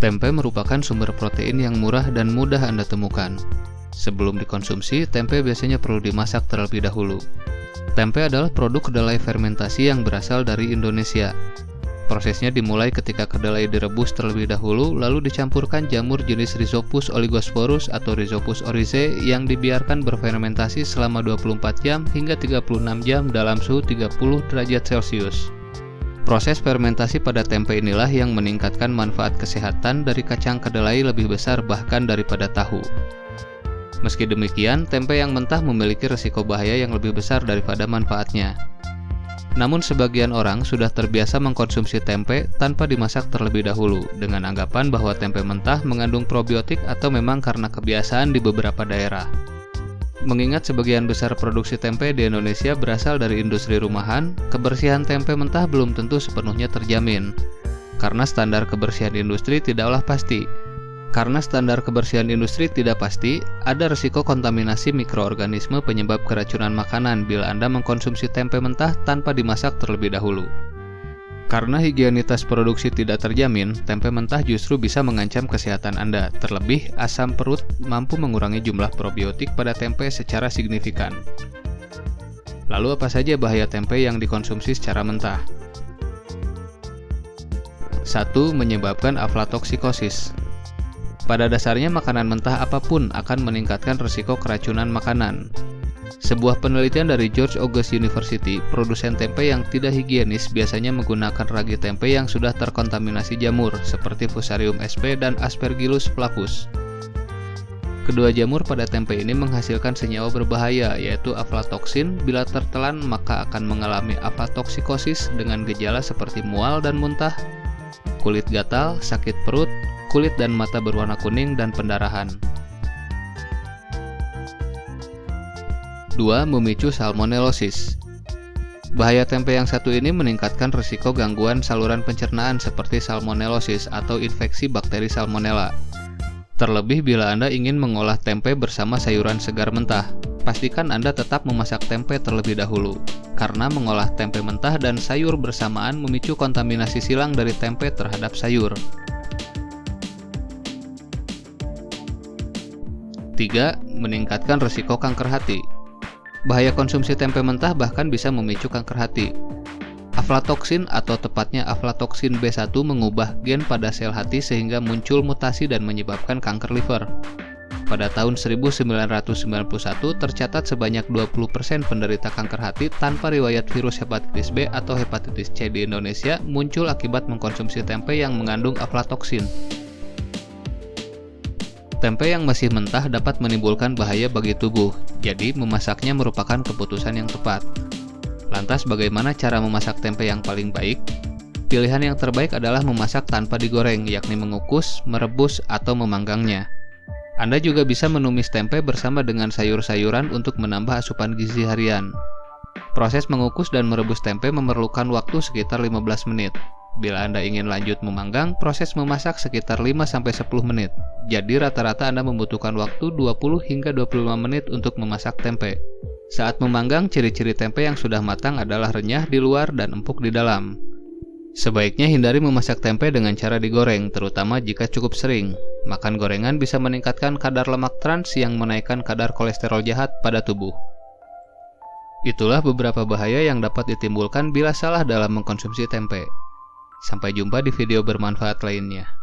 Tempe merupakan sumber protein yang murah dan mudah Anda temukan. Sebelum dikonsumsi, tempe biasanya perlu dimasak terlebih dahulu. Tempe adalah produk kedelai fermentasi yang berasal dari Indonesia. Prosesnya dimulai ketika kedelai direbus terlebih dahulu, lalu dicampurkan jamur jenis Rhizopus oligosporus atau Rhizopus oryzae yang dibiarkan berfermentasi selama 24 jam hingga 36 jam dalam suhu 30 derajat Celcius. Proses fermentasi pada tempe inilah yang meningkatkan manfaat kesehatan dari kacang kedelai lebih besar bahkan daripada tahu. Meski demikian, tempe yang mentah memiliki risiko bahaya yang lebih besar daripada manfaatnya. Namun sebagian orang sudah terbiasa mengkonsumsi tempe tanpa dimasak terlebih dahulu, dengan anggapan bahwa tempe mentah mengandung probiotik atau memang karena kebiasaan di beberapa daerah. Mengingat sebagian besar produksi tempe di Indonesia berasal dari industri rumahan, kebersihan tempe mentah belum tentu sepenuhnya terjamin. Karena standar kebersihan industri tidaklah pasti. Ada risiko kontaminasi mikroorganisme penyebab keracunan makanan bila Anda mengkonsumsi tempe mentah tanpa dimasak terlebih dahulu. Karena higienitas produksi tidak terjamin, tempe mentah justru bisa mengancam kesehatan Anda. Terlebih, asam perut mampu mengurangi jumlah probiotik pada tempe secara signifikan. Lalu apa saja bahaya tempe yang dikonsumsi secara mentah? 1. Menyebabkan aflatoksikosis. Pada dasarnya makanan mentah apapun akan meningkatkan risiko keracunan makanan. Sebuah penelitian dari George August University, produsen tempe yang tidak higienis biasanya menggunakan ragi tempe yang sudah terkontaminasi jamur, seperti Fusarium sp dan Aspergillus flavus. Kedua jamur pada tempe ini menghasilkan senyawa berbahaya, yaitu aflatoksin. Bila tertelan, maka akan mengalami aflatoksikosis dengan gejala seperti mual dan muntah, kulit gatal, sakit perut, kulit dan mata berwarna kuning, dan pendarahan. 2. Memicu salmonellosis. Bahaya tempe yang satu ini meningkatkan risiko gangguan saluran pencernaan seperti salmonellosis atau infeksi bakteri salmonella. Terlebih bila Anda ingin mengolah tempe bersama sayuran segar mentah, pastikan Anda tetap memasak tempe terlebih dahulu, karena mengolah tempe mentah dan sayur bersamaan memicu kontaminasi silang dari tempe terhadap sayur. 3. Meningkatkan risiko kanker hati. Bahaya konsumsi tempe mentah bahkan bisa memicu kanker hati. Aflatoksin atau tepatnya aflatoksin B1 mengubah gen pada sel hati sehingga muncul mutasi dan menyebabkan kanker liver. Pada tahun 1991 tercatat sebanyak 20% penderita kanker hati tanpa riwayat virus hepatitis B atau hepatitis C di Indonesia muncul akibat mengkonsumsi tempe yang mengandung aflatoksin. Tempe yang masih mentah dapat menimbulkan bahaya bagi tubuh, jadi memasaknya merupakan keputusan yang tepat. Lantas bagaimana cara memasak tempe yang paling baik? Pilihan yang terbaik adalah memasak tanpa digoreng, yakni mengukus, merebus, atau memanggangnya. Anda juga bisa menumis tempe bersama dengan sayur-sayuran untuk menambah asupan gizi harian. Proses mengukus dan merebus tempe memerlukan waktu sekitar 15 menit. Bila Anda ingin lanjut memanggang, proses memasak sekitar 5-10 menit. Jadi rata-rata Anda membutuhkan waktu 20 hingga 25 menit untuk memasak tempe. Saat memanggang, ciri-ciri tempe yang sudah matang adalah renyah di luar dan empuk di dalam. Sebaiknya hindari memasak tempe dengan cara digoreng, terutama jika cukup sering. Makan gorengan bisa meningkatkan kadar lemak trans yang menaikkan kadar kolesterol jahat pada tubuh. Itulah beberapa bahaya yang dapat ditimbulkan bila salah dalam mengkonsumsi tempe. Sampai jumpa di video bermanfaat lainnya.